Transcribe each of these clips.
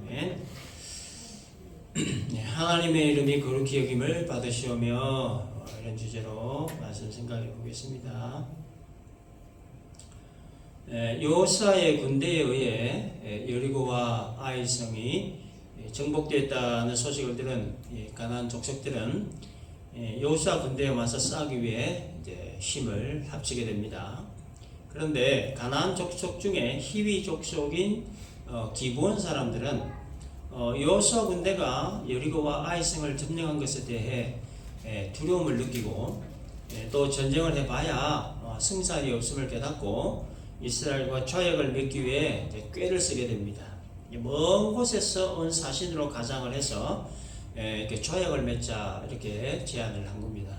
아멘. 네, 하나님의 이름이 거룩히 여김을 받으시오며 이런 주제로 말씀 생각해 보겠습니다. 여호수아의 군대에 의해 여리고와 아이성이 정복되었다는 소식을 들은 가나안 족속들은 여호수아 군대에 맞서 싸우기 위해 이제 힘을 합치게 됩니다. 그런데 가나안 족속 중에 히위 족속인 기브온 사람들은 여호수아 군대가 여리고와 아이성을 점령한 것에 대해 두려움을 느끼고 또 전쟁을 해봐야 승산이 없음을 깨닫고 이스라엘과 조약을 맺기 위해 꾀를 쓰게 됩니다. 먼 곳에서 온 사신으로 가장을 해서 이렇게 조약을 맺자 이렇게 제안을 한 겁니다.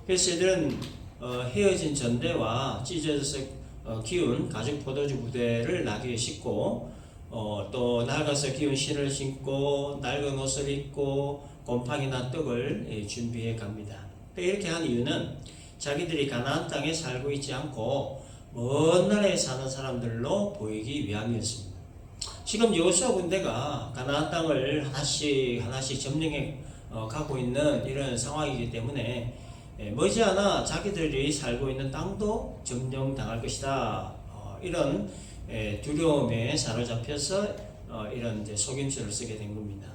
그래서 이들은 헤어진 전대와 찢어져서 기운 가죽 포도주 부대를 나귀에 싣고 또 낡아서 기운 신을 신고 낡은 옷을 입고 곰팡이나 떡을 준비해 갑니다. 이렇게 한 이유는 자기들이 가나안 땅에 살고 있지 않고 먼 나라에 사는 사람들로 보이기 위함이었습니다. 지금 여호수아 군대가 가나안 땅을 하나씩 점령해 가고 있는 이런 상황이기 때문에 머지않아 자기들이 살고 있는 땅도 점령당할 것이다. 이런 두려움에 사로잡혀서 이런 이제 속임수를 쓰게 된 겁니다.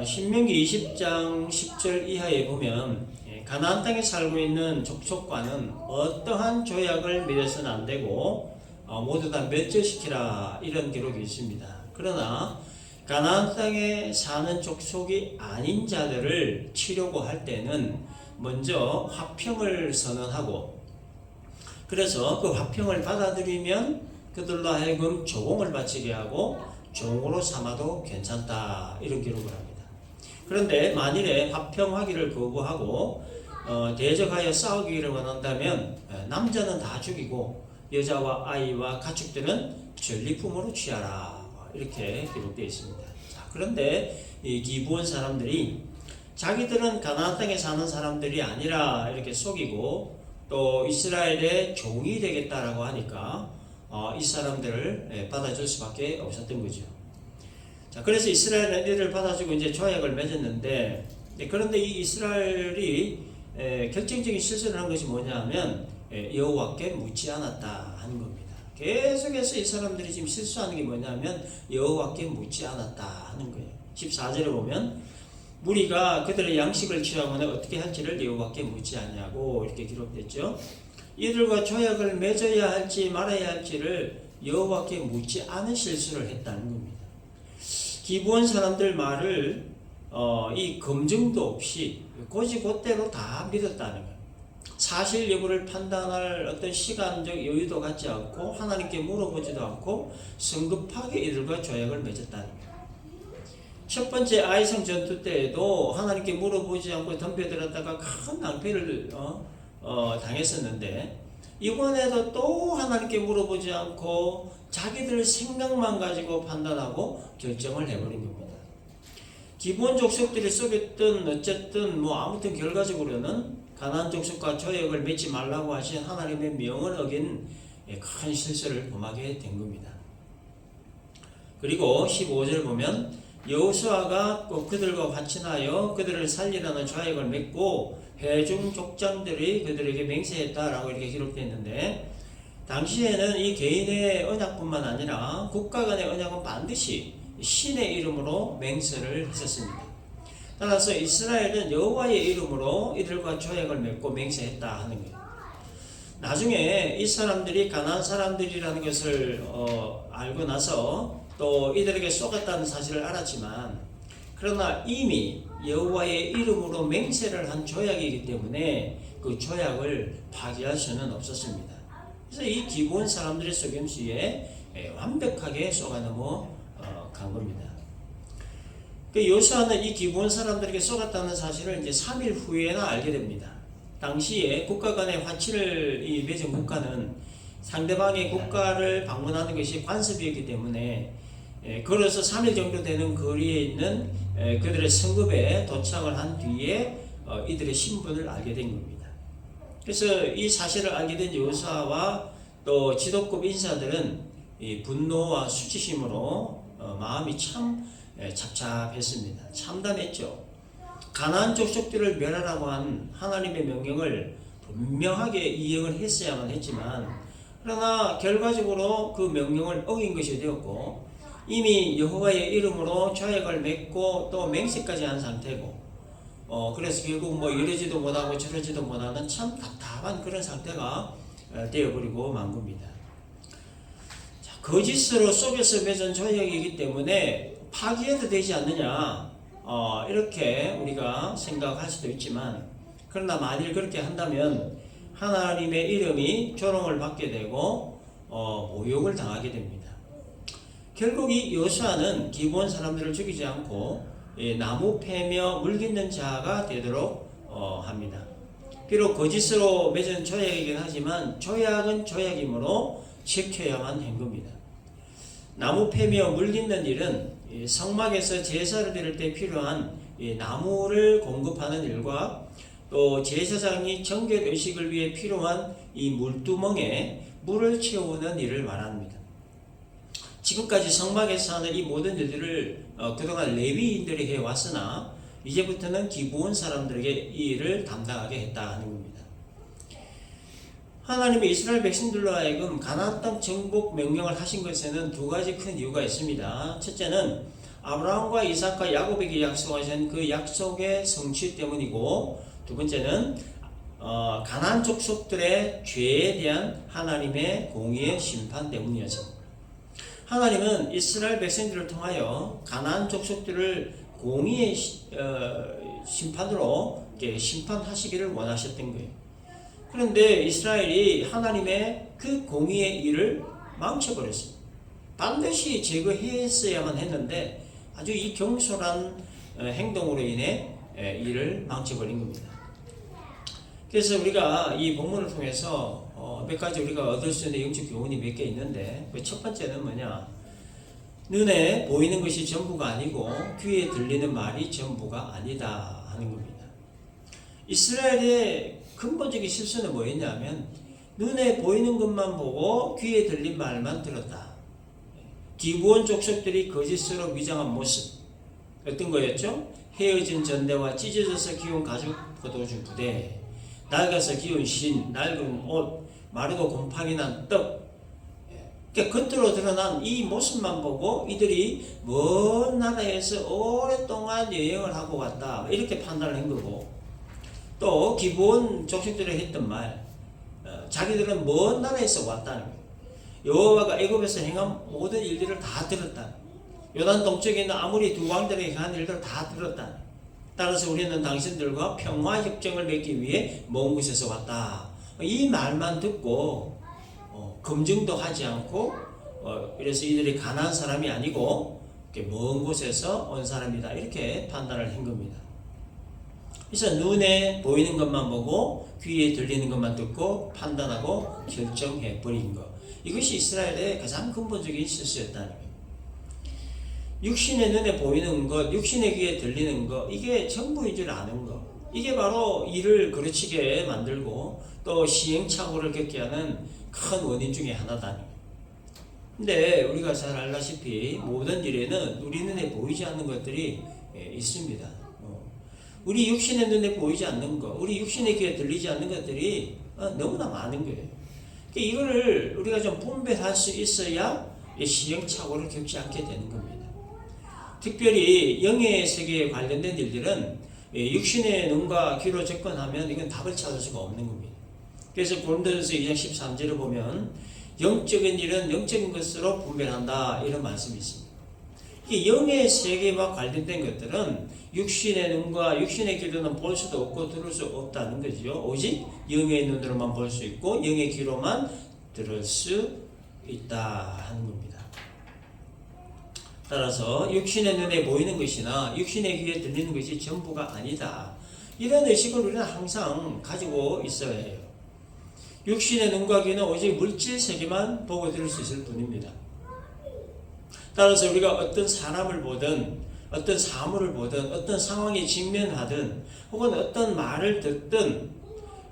신명기 20장 10절 이하에 보면 가나안 땅에 살고 있는 족속과는 어떠한 조약을 맺어서는 안 되고 모두 다 멸절시키라 이런 기록이 있습니다. 그러나 가나안 땅에 사는 족속이 아닌 자들을 치려고 할 때는 먼저 화평을 선언하고 그래서 그 화평을 받아들이면 그들로 하여금 조공을 바치게 하고 종으로 삼아도 괜찮다 이런 기록을 합니다. 그런데 만일에 화평하기를 거부하고 대적하여 싸우기를 원한다면 남자는 다 죽이고 여자와 아이와 가축들은 전리품으로 취하라 이렇게 기록되어 있습니다. 자, 그런데 이 기브온 사람들이 자기들은 가나안 땅에 사는 사람들이 아니라 이렇게 속이고 또 이스라엘의 종이 되겠다라고 하니까 이 사람들을 받아줄 수밖에 없었던 거죠. 자, 그래서 이스라엘은 이들을 받아주고 이제 조약을 맺었는데 그런데 이 이스라엘이 결정적인 실수를 한 것이 뭐냐면 여호와께 묻지 않았다 하는 겁니다. 계속해서 이 사람들이 지금 실수하는 게 뭐냐면 여호와께 묻지 않았다 하는 거예요. 14절에 보면 무리가 그들의 양식을 취하거나 어떻게 할지를 여호와께 묻지 않냐고 이렇게 기록됐죠. 이들과 조약을 맺어야 할지 말아야 할지를 여호와께 묻지 않은 실수를 했다는 겁니다. 기브온 사람들 말을 이 검증도 없이 곧이곧대로 다 믿었다는 거예요. 사실 여부를 판단할 어떤 시간적 여유도 갖지 않고 하나님께 물어보지도 않고 성급하게 이들과 조약을 맺었다는 거예요. 첫 번째 아이성 전투 때에도 하나님께 물어보지 않고 덤벼들었다가 큰 낭패를 당했었는데 이번에도 또 하나님께 물어보지 않고 자기들 생각만 가지고 판단하고 결정을 해버린 겁니다. 기브온 족속들이 속였던 어쨌든 아무튼 결과적으로는 가나안 족속과 조약을 맺지 말라고 하신 하나님의 명을 어긴 큰 실수를 범하게 된 겁니다. 그리고 15절 보면 여호수아가 꼭 그들과 화친하여 그들을 살리라는 조약을 맺고 회중 족장들이 그들에게 맹세했다라고 이렇게 기록되어 있는데 당시에는 이 개인의 언약뿐만 아니라 국가 간의 언약은 반드시 신의 이름으로 맹세를 했었습니다. 따라서 이스라엘은 여호와의 이름으로 이들과 조약을 맺고 맹세했다 하는 거예요. 나중에 이 사람들이 가나안 사람들이라는 것을 알고 나서 또 이들에게 속았다는 사실을 알았지만 그러나 이미 여호와의 이름으로 맹세를 한 조약이기 때문에 그 조약을 파기할 수는 없었습니다. 그래서 이 기브온 사람들의 속임수에 완벽하게 속아 넘어간 겁니다. 여호수아는 이 기브온 사람들에게 속았다는 사실을 이제 3일 후에나 알게 됩니다. 당시에 국가 간의 화친을 맺은 국가는 상대방의 국가를 방문하는 것이 관습이었기 때문에 걸어서 3일 정도 되는 거리에 있는 그들의 성읍에 도착을 한 뒤에 이들의 신분을 알게 된 겁니다. 그래서 이 사실을 알게 된 여호수아와 또 지도급 인사들은 이 분노와 수치심으로 마음이 참 착잡했습니다. 참담했죠. 가나안 족속들을 멸하라고 한 하나님의 명령을 분명하게 이행을 했어야만 했지만, 그러나 결과적으로 그 명령을 어긴 것이 되었고, 이미 여호와의 이름으로 조약을 맺고 또 맹세까지 한 상태고, 그래서 결국 뭐 이러지도 못하고 저러지도 못하는 참 답답한 그런 상태가 되어버리고 만 겁니다. 자, 거짓으로 속여서 맺은 조약이기 때문에 파기해도 되지 않느냐, 이렇게 우리가 생각할 수도 있지만, 그러나 만일 그렇게 한다면 하나님의 이름이 조롱을 받게 되고 모욕을 당하게 됩니다. 결국 이 여호수아는 기브온 사람들을 죽이지 않고 나무 패며 물깃는 자가 되도록 합니다. 비록 거짓으로 맺은 조약이긴 하지만 조약은 조약이므로 지켜야만 한 겁니다. 나무 패며 물깃는 일은 성막에서 제사를 드릴 때 필요한 나무를 공급하는 일과 또 제사장이 정결 의식을 위해 필요한 이 물두멍에 물을 채우는 일을 말합니다. 지금까지 성막에서 하는 이 모든 일들을 그동안 레위인들이 해왔으나 이제부터는 기브온 사람들에게 이 일을 담당하게 했다 하는 겁니다. 하나님이 이스라엘 백성들로 하여금 가나안 땅 정복 명령을 하신 것에는 두 가지 큰 이유가 있습니다. 첫째는 아브라함과 이삭과 야곱에게 약속하신 그 약속의 성취 때문이고, 두 번째는 가나안 족속들의 죄에 대한 하나님의 공의의 심판 때문이었습니다. 하나님은 이스라엘 백성들을 통하여 가나안 족속들을 공의의 심판으로 심판하시기를 원하셨던 거예요. 그런데 이스라엘이 하나님의 그 공의의 일을 망쳐버렸습니다. 반드시 제거했어야만 했는데 아주 이 경솔한 행동으로 인해 일을 망쳐버린 겁니다. 그래서 우리가 이 본문을 통해서 몇 가지 우리가 얻을 수 있는 영적 교훈이 몇 개 있는데, 그 첫 번째는 뭐냐, 눈에 보이는 것이 전부가 아니고 귀에 들리는 말이 전부가 아니다 하는 겁니다. 이스라엘의 근본적인 실수는 뭐였냐면 눈에 보이는 것만 보고 귀에 들린 말만 들었다. 기브온 족속들이 거짓으로 위장한 모습, 어떤 거였죠? 헤어진 전대와 찢어져서 기운 가죽 포도주 부대, 낡아서 기운 신, 낡은 옷, 마르고 곰팡이 난 떡. 그러니까 겉으로 드러난 이 모습만 보고 이들이 먼 나라에서 오랫동안 여행을 하고 왔다, 이렇게 판단을 한 거고, 또 기브온 족속들이 했던 말, 자기들은 먼 나라에서 왔다는 거예요. 여호와가 애굽에서 행한 모든 일들을 다 들었다. 요단 동쪽에 있는 아모리 두 왕들에게 한 일들을 다 들었다. 따라서 우리는 당신들과 평화협정을 맺기 위해 먼 곳에서 왔다. 이 말만 듣고 검증도 하지 않고, 그래서 이들이 가난한 사람이 아니고 먼 곳에서 온 사람이다, 이렇게 판단을 한 겁니다. 그래서 눈에 보이는 것만 보고 귀에 들리는 것만 듣고 판단하고 결정해 버린 것, 이것이 이스라엘의 가장 근본적인 실수였다는 거예요. 육신의 눈에 보이는 것, 육신의 귀에 들리는 것, 이게 전부인 줄 아는 것, 이게 바로 일을 거르치게 만들고 또 시행착오를 겪게 하는 큰 원인 중에 하나다. 근데 우리가 잘 알다시피 모든 일에는 우리 눈에 보이지 않는 것들이 있습니다. 우리 육신의 눈에 보이지 않는 것, 우리 육신의 귀에 들리지 않는 것들이 너무나 많은 거예요. 이거를 우리가 좀 분별할 수 있어야 시행착오를 겪지 않게 되는 겁니다. 특별히 영의 세계에 관련된 일들은 육신의 눈과 귀로 접근하면 이건 답을 찾을 수가 없는 겁니다. 그래서 고린도전서 2장 13절을 보면 영적인 일은 영적인 것으로 분별한다, 이런 말씀이 있습니다. 이 영의 세계와 관련된 것들은 육신의 눈과 육신의 귀로는 볼 수도 없고 들을 수 없다는 거죠. 오직 영의 눈으로만 볼 수 있고 영의 귀로만 들을 수 있다 하는 겁니다. 따라서 육신의 눈에 보이는 것이나 육신의 귀에 들리는 것이 전부가 아니다, 이런 의식을 우리는 항상 가지고 있어야 해요. 육신의 눈과 귀는 오직 물질 세계만 보고 들을 수 있을 뿐입니다. 따라서 우리가 어떤 사람을 보든 어떤 사물을 보든 어떤 상황에 직면하든 혹은 어떤 말을 듣든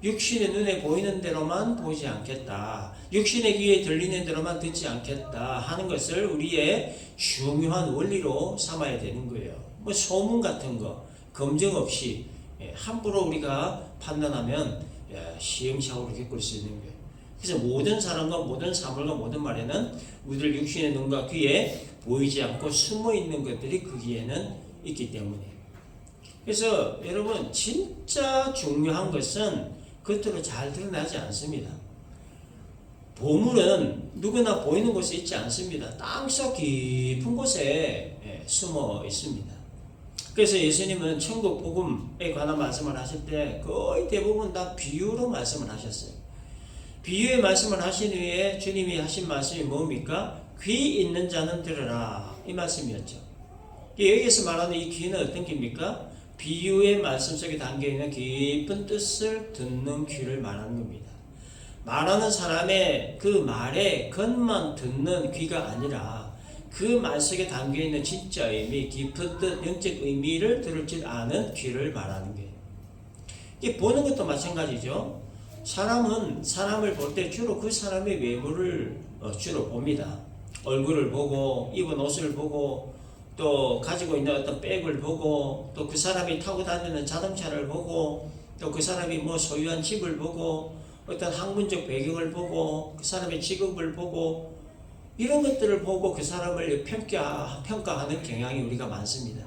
육신의 눈에 보이는 대로만 보지 않겠다. 육신의 귀에 들리는 대로만 듣지 않겠다 하는 것을 우리의 중요한 원리로 삼아야 되는 거예요. 뭐 소문 같은 거 검증 없이 함부로 우리가 판단하면 시행착오를 겪을 수 있는 거예요. 그래서 모든 사람과 모든 사물과 모든 말에는 우리들 육신의 눈과 귀에 보이지 않고 숨어 있는 것들이 그 귀에는 있기 때문에. 그래서 여러분 진짜 중요한 것은 겉으로 잘 드러나지 않습니다. 보물은 누구나 보이는 곳에 있지 않습니다. 땅속 깊은 곳에 숨어 있습니다. 그래서 예수님은 천국 복음에 관한 말씀을 하실 때 거의 대부분 다 비유로 말씀을 하셨어요. 비유의 말씀을 하신 후에 주님이 하신 말씀이 뭡니까? 귀 있는 자는 들으라, 이 말씀이었죠. 여기서 말하는 이 귀는 어떤 귀입니까? 비유의 말씀 속에 담겨있는 깊은 뜻을 듣는 귀를 말하는 겁니다. 말하는 사람의 그 말의 겉만 듣는 귀가 아니라 그 말 속에 담겨있는 진짜 의미, 깊은 뜻, 영적 의미를 들을 줄 아는 귀를 말하는 거예요. 이게 보는 것도 마찬가지죠. 사람은 사람을 볼 때 주로 그 사람의 외모를 주로 봅니다. 얼굴을 보고 입은 옷을 보고 또 가지고 있는 어떤 백을 보고 또 그 사람이 타고 다니는 자동차를 보고 또 그 사람이 뭐 소유한 집을 보고 어떤 학문적 배경을 보고 그 사람의 직업을 보고 이런 것들을 보고 그 사람을 평가하는 경향이 우리가 많습니다.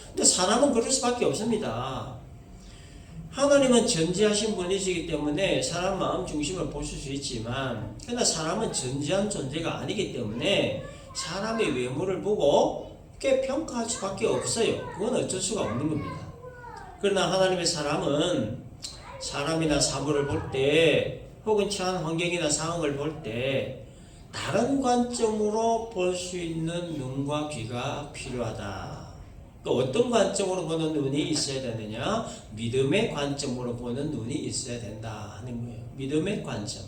근데 사람은 그럴 수밖에 없습니다. 하나님은 전지하신 분이시기 때문에 사람 마음 중심을 보실 수 있지만 그러나 사람은 전지한 존재가 아니기 때문에 사람의 외모를 보고 꽤 평가할 수밖에 없어요. 그건 어쩔 수가 없는 겁니다. 그러나 하나님의 사람은 사람이나 사물을 볼 때 혹은 처한 환경이나 상황을 볼 때 다른 관점으로 볼 수 있는 눈과 귀가 필요하다. 어떤 관점으로 보는 눈이 있어야 되느냐? 믿음의 관점으로 보는 눈이 있어야 된다 하는 거예요. 믿음의 관점.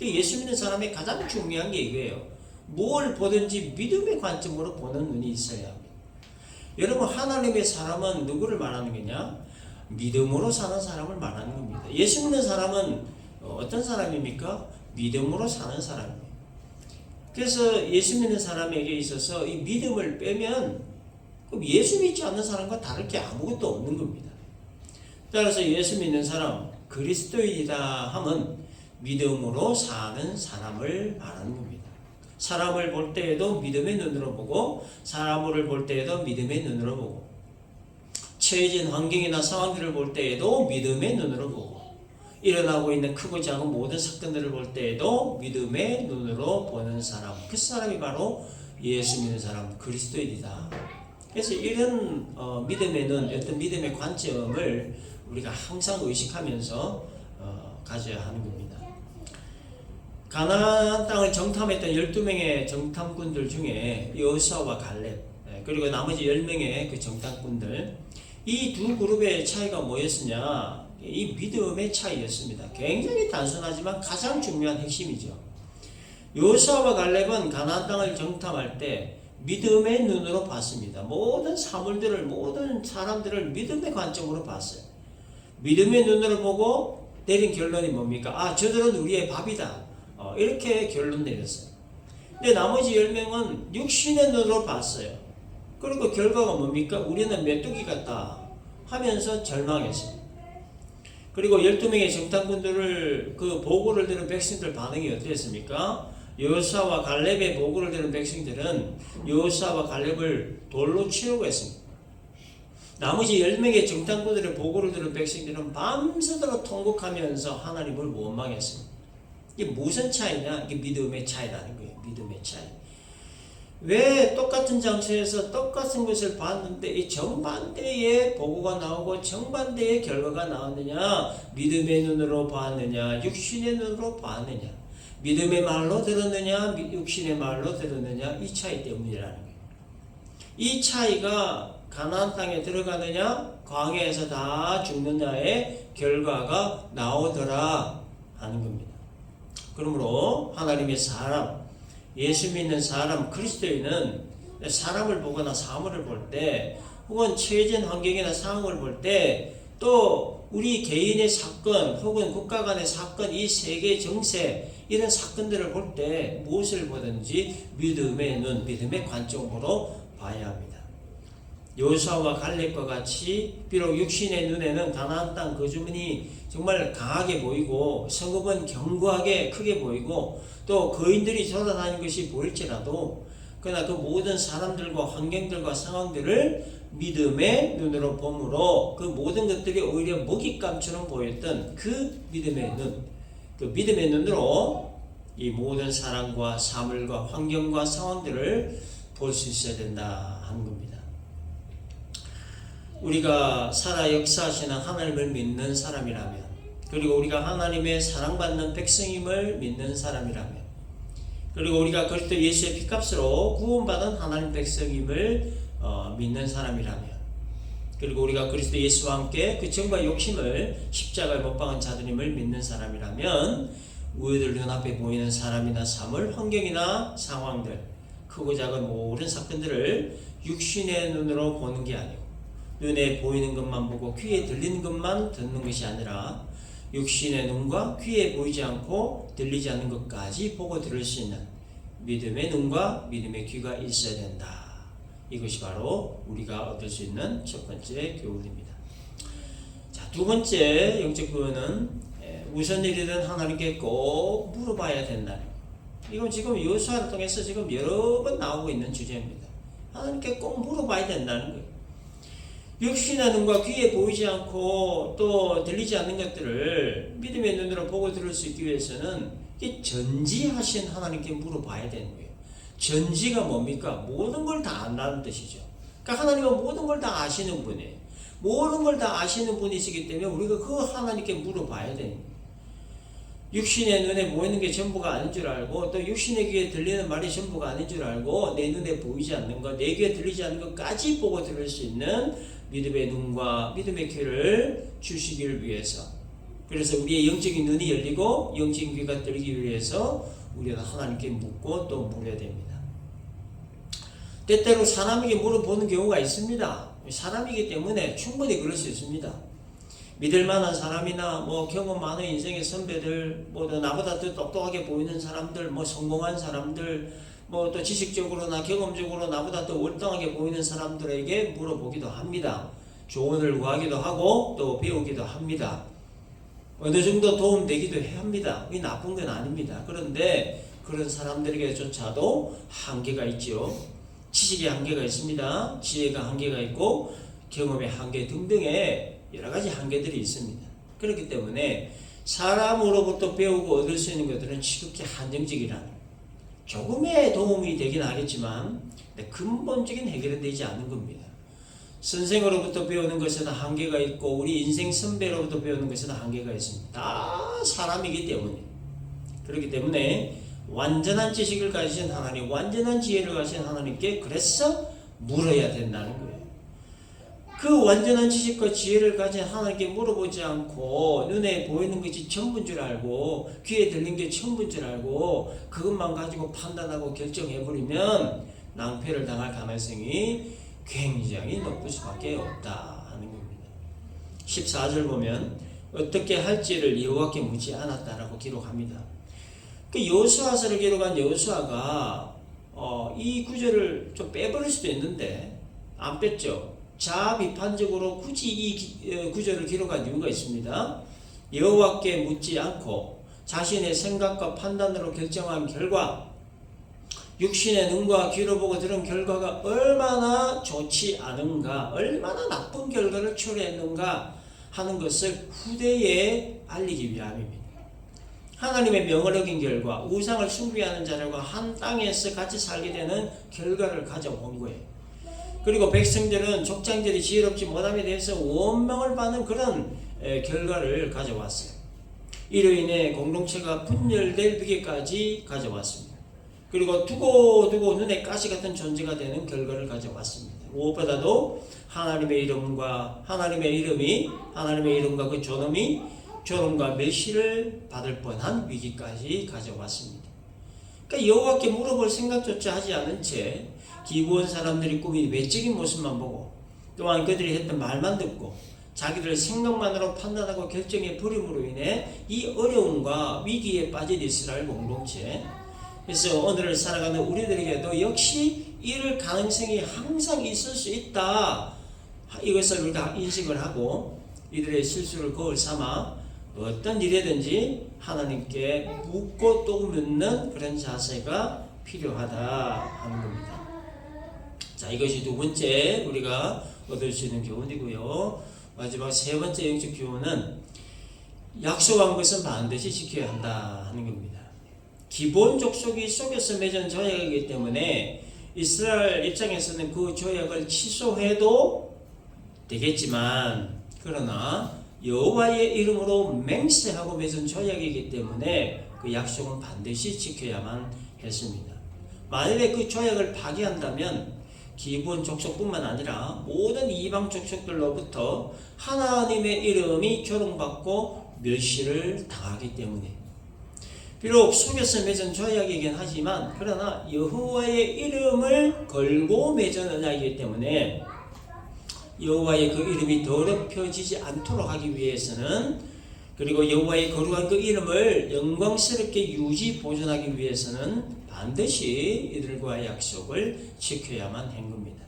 예수 믿는 사람의 가장 중요한 게 이거예요. 뭘 보든지 믿음의 관점으로 보는 눈이 있어야 합니다. 여러분, 하나님의 사람은 누구를 말하는 거냐? 믿음으로 사는 사람을 말하는 겁니다. 예수 믿는 사람은 어떤 사람입니까? 믿음으로 사는 사람입니다. 그래서 예수 믿는 사람에게 있어서 이 믿음을 빼면 그럼 예수 믿지 않는 사람과 다를 게 아무것도 없는 겁니다. 따라서 예수 믿는 사람, 그리스도인이다 함은 믿음으로 사는 사람을 말하는 겁니다. 사람을 볼 때에도 믿음의 눈으로 보고 사람을 볼 때에도 믿음의 눈으로 보고 처해진 환경이나 상황들을 볼 때에도 믿음의 눈으로 보고 일어나고 있는 크고 작은 모든 사건들을 볼 때에도 믿음의 눈으로 보는 사람, 그 사람이 바로 예수 믿는 사람, 그리스도인이다. 그래서 이런 믿음의 눈, 어떤 믿음의 관점을 우리가 항상 의식하면서 가져야 하는 겁니다. 가나안 땅을 정탐했던 12명의 정탐꾼들 중에 여호수아와 갈렙, 그리고 나머지 10명의 그 정탐꾼들, 이 두 그룹의 차이가 뭐였으냐? 이 믿음의 차이였습니다. 굉장히 단순하지만 가장 중요한 핵심이죠. 여호수아와 갈렙은 가나안 땅을 정탐할 때 믿음의 눈으로 봤습니다. 모든 사물들을, 모든 사람들을 믿음의 관점으로 봤어요. 믿음의 눈으로 보고 내린 결론이 뭡니까? 아, 저들은 우리의 밥이다. 이렇게 결론 내렸어요. 근데 나머지 10명은 육신의 눈으로 봤어요. 그리고 결과가 뭡니까? 우리는 메뚜기 같다 하면서 절망했어요. 그리고 12명의 정탐꾼들을 그 보고를 들은 백성들 반응이 어땠습니까? 여호수아와 갈렙의 보고를 들은 백성들은 여호수아와 갈렙을 돌로 치려고 했습니다. 나머지 10명의 정탐꾼들의 보고를 들은 백성들은 밤새도록 통곡하면서 하나님을 원망했습니다. 이게 무슨 차이냐? 이게 믿음의 차이라는 거예요. 믿음의 차이. 왜 똑같은 장소에서 똑같은 것을 봤는데 이 정반대의 보고가 나오고 정반대의 결과가 나왔느냐? 믿음의 눈으로 봤느냐? 육신의 눈으로 봤느냐? 믿음의 말로 들었느냐? 육신의 말로 들었느냐? 이 차이 때문이라는 거예요. 이 차이가 가나안 땅에 들어가느냐? 광야에서 다 죽느냐의 결과가 나오더라 하는 겁니다. 그러므로 하나님의 사람, 예수 믿는 사람, 그리스도인은 사람을 보거나 사물을 볼 때 혹은 처해진 환경이나 상황을 볼 때 또 우리 개인의 사건 혹은 국가 간의 사건, 이 세계 정세 이런 사건들을 볼 때 무엇을 보든지 믿음의 눈, 믿음의 관점으로 봐야 합니다. 여호수아와 갈렙과 같이 비록 육신의 눈에는 가나안 땅 거주민이 정말 강하게 보이고 성읍은 견고하게 크게 보이고 또 거인들이 돌아다니는 것이 보일지라도 그러나 그 모든 사람들과 환경들과 상황들을 믿음의 눈으로 보므로 그 모든 것들이 오히려 먹잇감처럼 보였던 그 믿음의 눈, 그 믿음의 눈으로 이 모든 사람과 사물과 환경과 상황들을 볼 수 있어야 된다 하는 겁니다. 우리가 살아 역사하시는 하나님을 믿는 사람이라면, 그리고 우리가 하나님의 사랑받는 백성임을 믿는 사람이라면, 그리고 우리가 그리스도 예수의 피값으로 구원받은 하나님 백성임을 믿는 사람이라면, 그리고 우리가 그리스도 예수와 함께 그 정과 욕심을 십자가에 못 박은 자들임을 믿는 사람이라면 우리들 눈앞에 보이는 사람이나 사물, 환경이나 상황들, 크고 작은 모든 사건들을 육신의 눈으로 보는 게 아니고 눈에 보이는 것만 보고 귀에 들리는 것만 듣는 것이 아니라 육신의 눈과 귀에 보이지 않고 들리지 않는 것까지 보고 들을 수 있는 믿음의 눈과 믿음의 귀가 있어야 된다. 이것이 바로 우리가 얻을 수 있는 첫 번째 교훈입니다. 자, 두 번째 영적 교훈은 무슨 일이든 하나님께 꼭 물어봐야 된다. 이건 지금 여호수아를 통해서 지금 여러 번 나오고 있는 주제입니다. 하나님께 꼭 물어봐야 된다는 거예요. 육신의 눈과 귀에 보이지 않고 또 들리지 않는 것들을 믿음의 눈으로 보고 들을 수 있기 위해서는 이게 전지하신 하나님께 물어봐야 되는 거예요. 전지가 뭡니까? 모든 걸 다 안다는 뜻이죠. 그러니까 하나님은 모든 걸 다 아시는 분이에요. 모든 걸 다 아시는 분이시기 때문에 우리가 그 하나님께 물어봐야 되는 거예요. 육신의 눈에 보이는 게 전부가 아닌 줄 알고 또 육신의 귀에 들리는 말이 전부가 아닌 줄 알고 내 눈에 보이지 않는 것, 내 귀에 들리지 않는 것까지 보고 들을 수 있는 믿음의 눈과 믿음의 귀를 주시기를 위해서, 그래서 우리의 영적인 눈이 열리고 영적인 귀가 들리기 위해서 우리는 하나님께 묻고 또 물어야 됩니다. 때때로 사람에게 물어보는 경우가 있습니다. 사람이기 때문에 충분히 그럴 수 있습니다. 믿을 만한 사람이나 뭐 경험 많은 인생의 선배들, 뭐 나보다 더 똑똑하게 보이는 사람들, 뭐 성공한 사람들, 뭐 또 지식적으로나 경험적으로 나보다 더 월등하게 보이는 사람들에게 물어보기도 합니다. 조언을 구하기도 하고 또 배우기도 합니다. 어느 정도 도움되기도 합니다. 이게 나쁜 건 아닙니다. 그런데 그런 사람들에게조차도 한계가 있죠. 지식의 한계가 있습니다. 지혜가 한계가 있고 경험의 한계 등등의 여러 가지 한계들이 있습니다. 그렇기 때문에 사람으로부터 배우고 얻을 수 있는 것들은 지극히 한정적이라는, 조금의 도움이 되긴 하겠지만 근본적인 해결은 되지 않는 겁니다. 선생으로부터 배우는 것에는 한계가 있고 우리 인생 선배로부터 배우는 것에는 한계가 있습니다. 다 사람이기 때문에. 그렇기 때문에 완전한 지식을 가지신 하나님, 완전한 지혜를 가지신 하나님께 그래서 물어야 된다는 거예요. 그 완전한 지식과 지혜를 가진 하나님께 물어보지 않고 눈에 보이는 것이 전부인 줄 알고 귀에 들린 게 전부인 줄 알고 그것만 가지고 판단하고 결정해버리면 낭패를 당할 가능성이 굉장히 높을 수밖에 없다 하는 겁니다. 14절 보면 어떻게 할지를 여호와께 묻지 않았다라고 기록합니다. 그 여호수아서를 기록한 여호수아가 이 구절을 좀 빼버릴 수도 있는데 안 뺐죠. 자비판적으로 굳이 이 구절을 기록한 이유가 있습니다. 여호와께 묻지 않고 자신의 생각과 판단으로 결정한 결과, 육신의 눈과 귀로 보고 들은 결과가 얼마나 좋지 않은가, 얼마나 나쁜 결과를 초래했는가 하는 것을 후대에 알리기 위함입니다. 하나님의 명을 어긴 결과, 우상을 숭배하는 자들과 한 땅에서 같이 살게 되는 결과를 가져온 거예요. 그리고 백성들은 족장들이 지혜롭지 못함에 대해서 원망을 받는 그런 결과를 가져왔어요. 이로 인해 공동체가 분열될 위기까지 가져왔습니다. 그리고 두고두고 눈에 가시 같은 존재가 되는 결과를 가져왔습니다. 무엇보다도 하나님의 이름과 그 존엄과 멸시를 받을 뻔한 위기까지 가져왔습니다. 그러니까 여호와께 물어볼 생각조차 하지 않은 채 기부한 사람들이 꾸민 외적인 모습만 보고 또한 그들이 했던 말만 듣고 자기들 생각만으로 판단하고 결정해 버림으로 인해 이 어려움과 위기에 빠진 이스라엘 공동체. 그래서 오늘을 살아가는 우리들에게도 역시 이럴 가능성이 항상 있을 수 있다. 이것을 우리가 인식을 하고 이들의 실수를 거울 삼아 어떤 일이든지 하나님께 묻고 또 묻는 그런 자세가 필요하다 하는 겁니다. 자, 이것이 두 번째 우리가 얻을 수 있는 교훈이고요. 마지막 세 번째 영적 교훈은 약속한 것은 반드시 지켜야 한다 하는 겁니다. 기본 족속이 속에서 맺은 조약이기 때문에 이스라엘 입장에서는 그 조약을 취소해도 되겠지만, 그러나 여호와의 이름으로 맹세하고 맺은 조약이기 때문에 그 약속은 반드시 지켜야만 했습니다. 만일에 그 조약을 파기한다면 기본 족속뿐만 아니라 모든 이방 족속들로부터 하나님의 이름이 조롱받고 멸시를 당하기 때문에, 비록 속에서 맺은 조약이긴 하지만 그러나 여호와의 이름을 걸고 맺은 언약이기 때문에 여호와의 그 이름이 더럽혀지지 않도록 하기 위해서는, 그리고 여호와의 거룩한 그 이름을 영광스럽게 유지 보존하기 위해서는 반드시 이들과의 약속을 지켜야만 한 겁니다.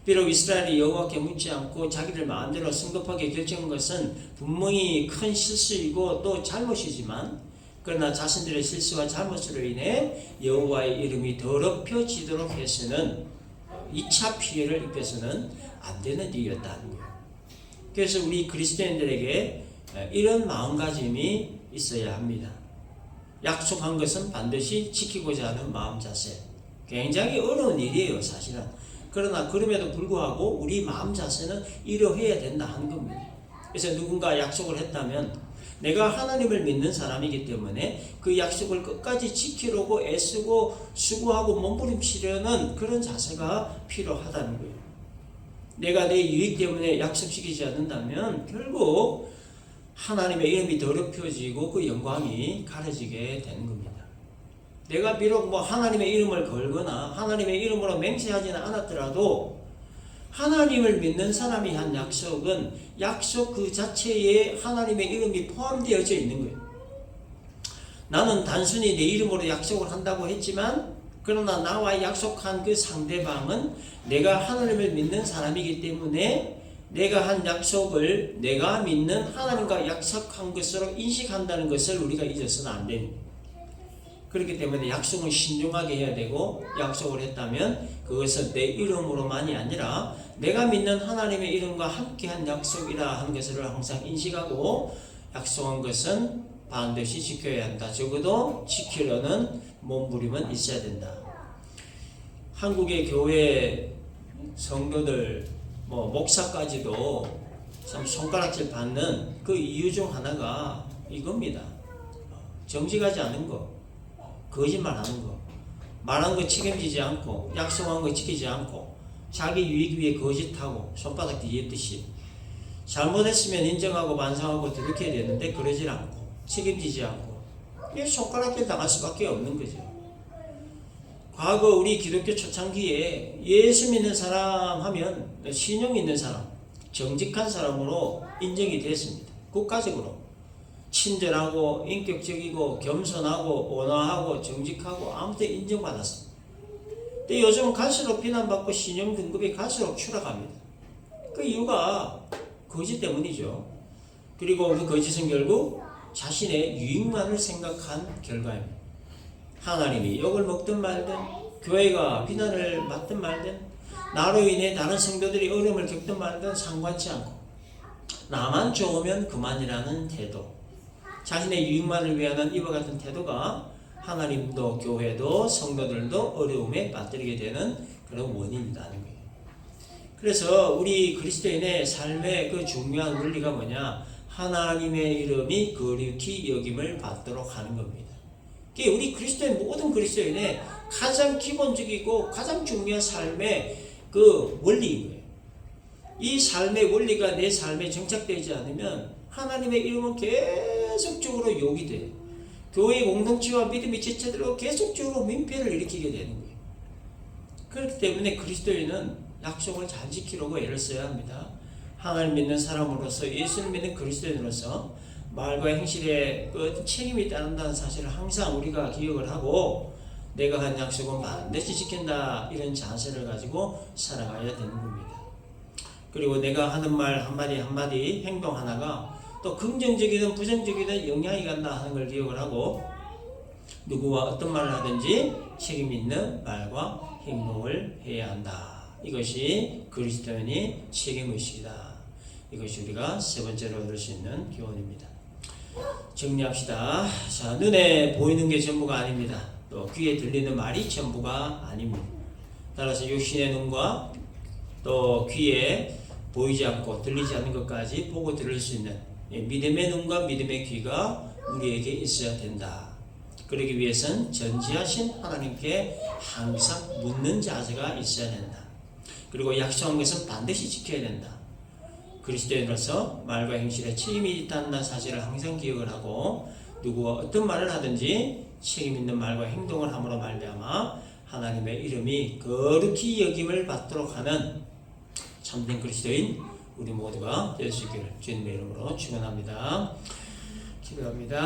비록 이스라엘이 여호와께 묻지 않고 자기들 마음대로 성급하게 결정한 것은 분명히 큰 실수이고 또 잘못이지만, 그러나 자신들의 실수와 잘못으로 인해 여호와의 이름이 더럽혀지도록 해서는 2차 피해를 입혀서는 안 되는 일이었다는 거예요. 그래서 우리 그리스도인들에게 이런 마음가짐이 있어야 합니다. 약속한 것은 반드시 지키고자 하는 마음 자세. 굉장히 어려운 일이에요, 사실은. 그러나 그럼에도 불구하고 우리 마음 자세는 이러해야 된다 하는 겁니다. 그래서 누군가 약속을 했다면 내가 하나님을 믿는 사람이기 때문에 그 약속을 끝까지 지키려고 애쓰고 수고하고 몸부림치려는 그런 자세가 필요하다는 거예요. 내가 내 유익 때문에 약속시키지 않는다면 결국 하나님의 이름이 더럽혀지고 그 영광이 가려지게 되는 겁니다. 내가 비록 하나님의 이름을 걸거나 하나님의 이름으로 맹세하지는 않았더라도 하나님을 믿는 사람이 한 약속은 약속 그 자체에 하나님의 이름이 포함되어져 있는 거예요. 나는 단순히 내 이름으로 약속을 한다고 했지만, 그러나 나와 약속한 그 상대방은 내가 하나님을 믿는 사람이기 때문에 내가 한 약속을 내가 믿는 하나님과 약속한 것으로 인식한다는 것을 우리가 잊어서는 안 됩니다. 그렇기 때문에 약속은 신중하게 해야 되고, 약속을 했다면 그것은 내 이름으로만이 아니라 내가 믿는 하나님의 이름과 함께한 약속이라 하는 것을 항상 인식하고, 약속한 것은 반드시 지켜야 한다. 적어도 지키려는 몸부림은 있어야 된다. 한국의 교회 성도들, 목사까지도 참 손가락질 받는 그 이유 중 하나가 이겁니다. 정직하지 않은 거, 거짓말하는 거, 말한 거 책임지지 않고, 약속한 거 지키지 않고, 자기 유익 위해 거짓하고 손바닥 뒤집듯이 잘못했으면 인정하고 반성하고 돌이켜야 되는데 그러질 않고 책임지지 않고 이게 손가락질 당할 수밖에 없는 거죠. 과거 우리 기독교 초창기에 예수 믿는 사람 하면 신용 있는 사람, 정직한 사람으로 인정이 됐습니다. 국가적으로 친절하고 인격적이고 겸손하고 온화하고 정직하고 아무튼 인정받았습니다. 근데 요즘은 갈수록 비난받고 신용 등급이 갈수록 추락합니다. 그 이유가 거짓 때문이죠. 그리고 그 거짓은 결국 자신의 유익만을 생각한 결과입니다. 하나님이 욕을 먹든 말든, 교회가 비난을 받든 말든, 나로 인해 다른 성도들이 어려움을 겪든 말든 상관치 않고 나만 좋으면 그만이라는 태도, 자신의 유익만을 위하는 이와 같은 태도가 하나님도 교회도 성도들도 어려움에 빠뜨리게 되는 그런 원인이라는 거예요. 그래서 우리 그리스도인의 삶의 그 중요한 원리가 뭐냐? 하나님의 이름이 거룩히 여김을 받도록 하는 겁니다. 그게 우리 그리스도인, 모든 그리스도인의 가장 기본적이고 가장 중요한 삶의 그 원리인 거예요. 이 삶의 원리가 내 삶에 정착되지 않으면 하나님의 이름은 계속적으로 욕이 돼요. 교회 공동체와 믿음의 지체들로 계속적으로 민폐를 일으키게 되는 거예요. 그렇기 때문에 그리스도인은 약속을 잘 지키려고 애를 써야 합니다. 하나님 믿는 사람으로서, 예수를 믿는 그리스도인으로서 말과 행실에 그 책임이 따른다는 사실을 항상 우리가 기억을 하고, 내가 한 약속은 반드시 지킨다, 이런 자세를 가지고 살아가야 되는 겁니다. 그리고 내가 하는 말 한마디 한마디, 행동 하나가 또 긍정적이든 부정적이든 영향이 간다 하는 걸 기억을 하고, 누구와 어떤 말을 하든지 책임 있는 말과 행동을 해야 한다. 이것이 그리스도인의 책임의식이다. 이것이 우리가 세 번째로 얻을 수 있는 교훈입니다. 정리합시다. 자, 눈에 보이는 게 전부가 아닙니다. 또 귀에 들리는 말이 전부가 아닙니다. 따라서 육신의 눈과 또 귀에 보이지 않고 들리지 않는 것까지 보고 들을 수 있는 믿음의 눈과 믿음의 귀가 우리에게 있어야 된다. 그러기 위해서는 전지하신 하나님께 항상 묻는 자세가 있어야 된다. 그리고 약속한 것은 반드시 지켜야 된다. 그리스도인으로서 말과 행실에 책임이 있다는 사실을 항상 기억을 하고, 누구와 어떤 말을 하든지 책임 있는 말과 행동을 함으로 말미암아 하나님의 이름이 거룩히 여김을 받도록 하는 참된 그리스도인 우리 모두가 될 수 있기를 주님의 이름으로 축원합니다. 기도합니다.